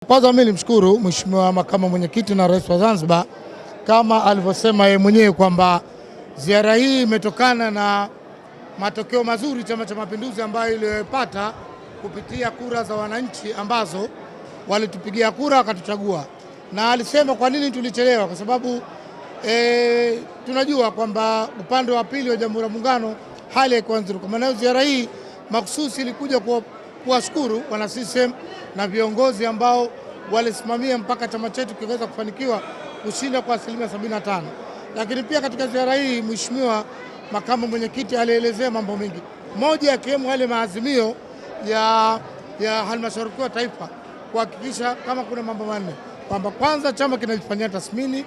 Kwanza mimi nimshukuru Mheshimiwa Makamu Mwenyekiti na Rais wa Zanzibar kama alivyosema yeye mwenyewe kwamba ziara hii imetokana na matokeo mazuri Chama cha Mapinduzi ambayo iliyopata kupitia kura za wananchi ambazo walitupigia kura wakatuchagua. Na alisema kwa nini tulichelewa, kwa sababu tunajua kwamba upande wa pili wa Jamhuri ya Muungano hali haikuwa nzuri. Kwa maana ziara hii makususi ilikuja kuwashukuru wana CCM na viongozi ambao walisimamia mpaka chama chetu kiweza kufanikiwa kushinda kwa 75%. Lakini pia katika ziara hii Mheshimiwa Makamu Mwenyekiti alielezea mambo mengi, moja yakiwemo yale maazimio ya halmashauri kuu ya taifa kuhakikisha kama kuna mambo manne, kwamba kwanza chama kinajifanyia tathmini,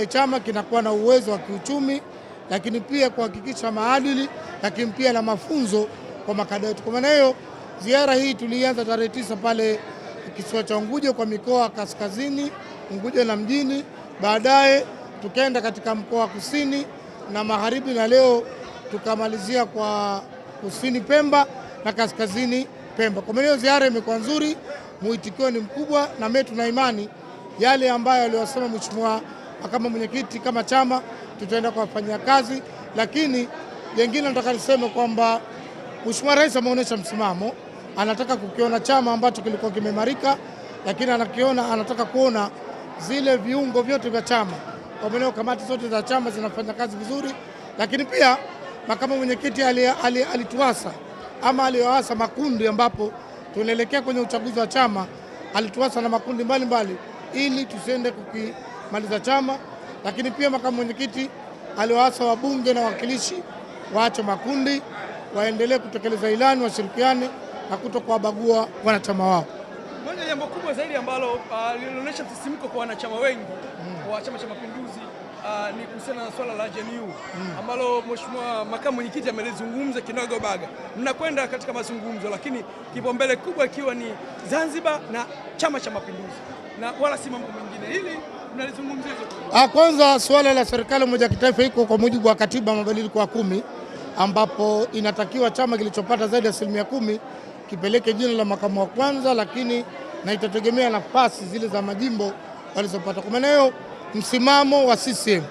chama kinakuwa na uwezo wa kiuchumi, lakini pia kuhakikisha maadili, lakini pia na mafunzo kwa makada yetu. Kwa maana hiyo ziara hii tulianza tarehe 9 pale kisiwa cha Unguja kwa mikoa kaskazini, Unguja na mjini, baadaye tukaenda katika mkoa wa kusini na magharibi, na leo tukamalizia kwa kusini Pemba na kaskazini Pemba. Kwa maana ziara imekuwa nzuri, muitikio ni mkubwa, na mimi tuna imani yale ambayo aliyosema Mheshimiwa Makamu Mwenyekiti kama chama tutaenda kuwafanyia kazi. Lakini jengine nataka niseme kwamba Mheshimiwa Rais ameonyesha msimamo, anataka kukiona chama ambacho kilikuwa kimeimarika, lakini anataka kuona zile viungo vyote vya chama, kwa maana kamati zote za chama zinafanya kazi vizuri. Lakini pia Makamu Mwenyekiti alituasa ama aliwaasa makundi, ambapo tunaelekea kwenye uchaguzi wa chama, alituasa na makundi mbalimbali ili tusiende kukimaliza chama. Lakini pia Makamu Mwenyekiti aliwaasa wabunge na wawakilishi waache makundi, waendelee kutekeleza ilani, washirikiane na kutokuwabagua wanachama wao. Moja jambo kubwa zaidi ambalo lilionyesha msisimko kwa wanachama wengi wa Chama cha Mapinduzi ni kuhusiana na swala la GNU ambalo Mheshimiwa Makamu Mwenyekiti amelizungumza kinogobaga. Mnakwenda katika mazungumzo, lakini kipaumbele kubwa ikiwa ni Zanzibar na Chama cha Mapinduzi na wala si mambo mengine. Hili mnalizungumzia? Kwanza swala la serikali moja ya kitaifa iko kwa mujibu wa katiba mabadiliko ya 10, ambapo inatakiwa chama kilichopata zaidi ya 10% kipeleke jina la makamu wa kwanza, lakini na itategemea nafasi zile za majimbo walizopata. Kwa maana hiyo msimamo wa CCM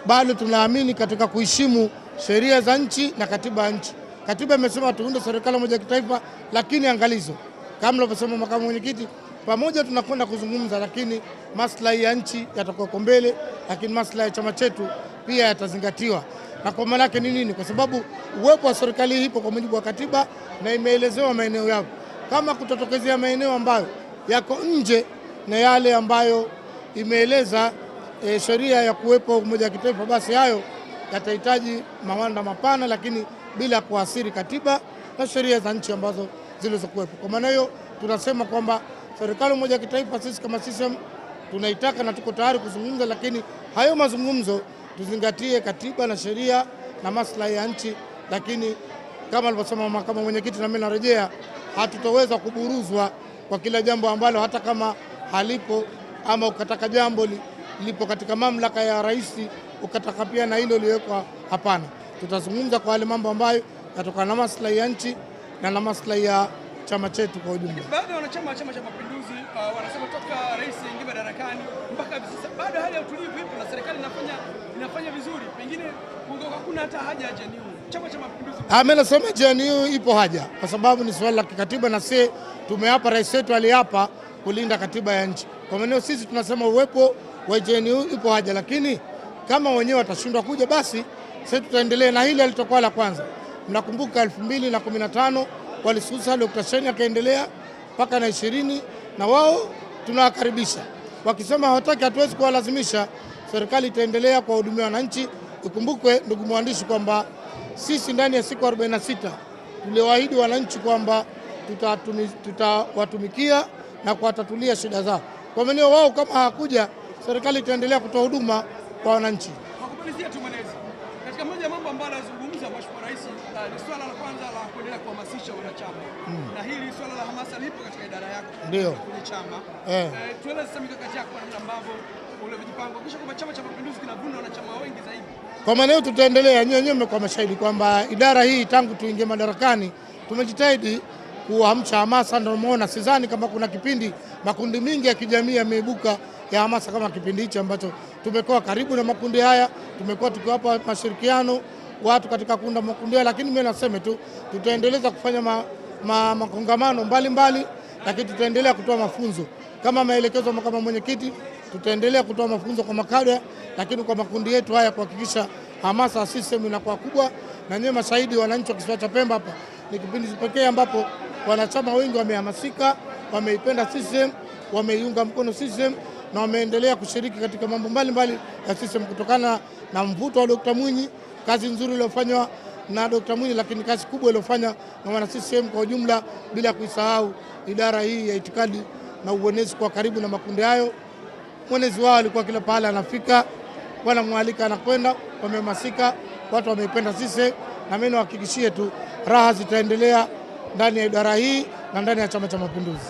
bado tunaamini katika kuheshimu sheria za nchi na katiba ya nchi. Katiba imesema tuunde serikali moja ya kitaifa, lakini angalizo kama alivyosema Makamu Mwenyekiti, pamoja tunakwenda kuzungumza, lakini maslahi ya nchi yatakuwa mbele, lakini maslahi ya chama chetu pia yatazingatiwa. Na kwa maana yake ni nini? Kwa sababu uwepo wa serikali hii ipo kwa mujibu wa katiba na imeelezewa maeneo yao. Kama kutotokezea maeneo ambayo yako nje na yale ambayo imeeleza sheria ya kuwepo umoja wa kitaifa, basi hayo yatahitaji mawanda mapana, lakini bila kuathiri katiba na sheria za nchi ambazo zilizokuwepo. Kwa maana hiyo tunasema kwamba serikali moja ya kitaifa sisi kama CCM tunaitaka na tuko tayari kuzungumza, lakini hayo mazungumzo tuzingatie katiba na sheria na maslahi ya nchi. Lakini kama alivyosema Makamu Mwenyekiti, na mimi narejea, hatutoweza kuburuzwa kwa kila jambo ambalo hata kama halipo ama ukataka jambo lipo katika mamlaka ya rais ukataka pia na hilo liwekwa, hapana. Tutazungumza kwa wale mambo ambayo yatokana na maslahi ya nchi na maslahi ya chama chetu kwa ujumla. Baada ya wanachama wa Chama cha Mapinduzi wanasema toka rais aingie madarakani mpaka sasa bado hali ya utulivu ipo na serikali inafanya vizuri, pengine hakuna hata haja ya GNU. Chama cha Mapinduzi mimi nasema GNU ipo haja, kwa sababu ni swala la kikatiba, na sisi tumeapa, rais wetu aliapa kulinda katiba ya nchi. Kwa maana sisi tunasema uwepo wa GNU ipo haja, lakini kama wenyewe watashindwa kuja, basi sisi tutaendelea na hili alitokuwa la kwanza. Mnakumbuka 2015 walisusa Dr. Shein akaendelea mpaka na 20, na wao tunawakaribisha. Wakisema hawataki, hatuwezi kuwalazimisha. Serikali itaendelea kuwahudumia wananchi. Ikumbukwe ndugu mwandishi kwamba sisi ndani ya siku 46 tuliwaahidi wananchi kwamba tutawatumikia na kuwatatulia shida zao. Kwa maana wao kama hawakuja, serikali itaendelea kutoa huduma kwa wananchi. Hakupalizia tu maneno. Katika moja ya mambo ambayo anazungumza Mheshimiwa Rais ni swala la kwanza la kuendelea kuhamasisha wanachama. Na hili swala la hamasa lipo katika idara yako kwenye chama. Tueleze sasa mikakati yako kwa namna ambavyo ulivyojipanga kisha kwamba Chama cha Mapinduzi kinavuna wanachama wengi zaidi. Kwa maana hiyo tutaendelea, nyenyewe mmekuwa mashahidi kwamba idara hii tangu tuingie madarakani tumejitahidi kuamsha hamasa. Ndio umeona, sidhani kama kuna kipindi makundi mingi ya kijamii yameibuka ya hamasa kama kipindi hichi ambacho tumekuwa karibu na makundi haya, tumekuwa tukiwapa mashirikiano watu katika kuunda makundi haya. Lakini mimi nasema tu tutaendeleza kufanya makongamano mbalimbali, lakini tutaendelea kutoa mafunzo kama maelekezo kama mwenyekiti, tutaendelea kutoa mafunzo kwa makada, lakini kwa makundi yetu haya kuhakikisha hamasa ya CCM inakuwa kubwa. Na nyewe mashahidi, wananchi wa kisiwa cha Pemba, hapa ni kipindi pekee ambapo wanachama wengi wamehamasika, wameipenda CCM, wameiunga mkono CCM na wameendelea kushiriki katika mambo mbalimbali ya CCM kutokana na mvuto wa Dr. Mwinyi, kazi nzuri iliyofanywa na Dr. Mwinyi, lakini kazi kubwa iliyofanywa na wana CCM kwa ujumla, bila kuisahau idara hii ya itikadi na uenezi kwa karibu na makundi hayo. Mwenezi wao alikuwa kila pale anafika, wanamwalika anakwenda, wamehamasika, watu wameipenda CCM, na mimi nawahakikishie tu raha zitaendelea ndani ya idara hii na ndani ya Chama cha Mapinduzi.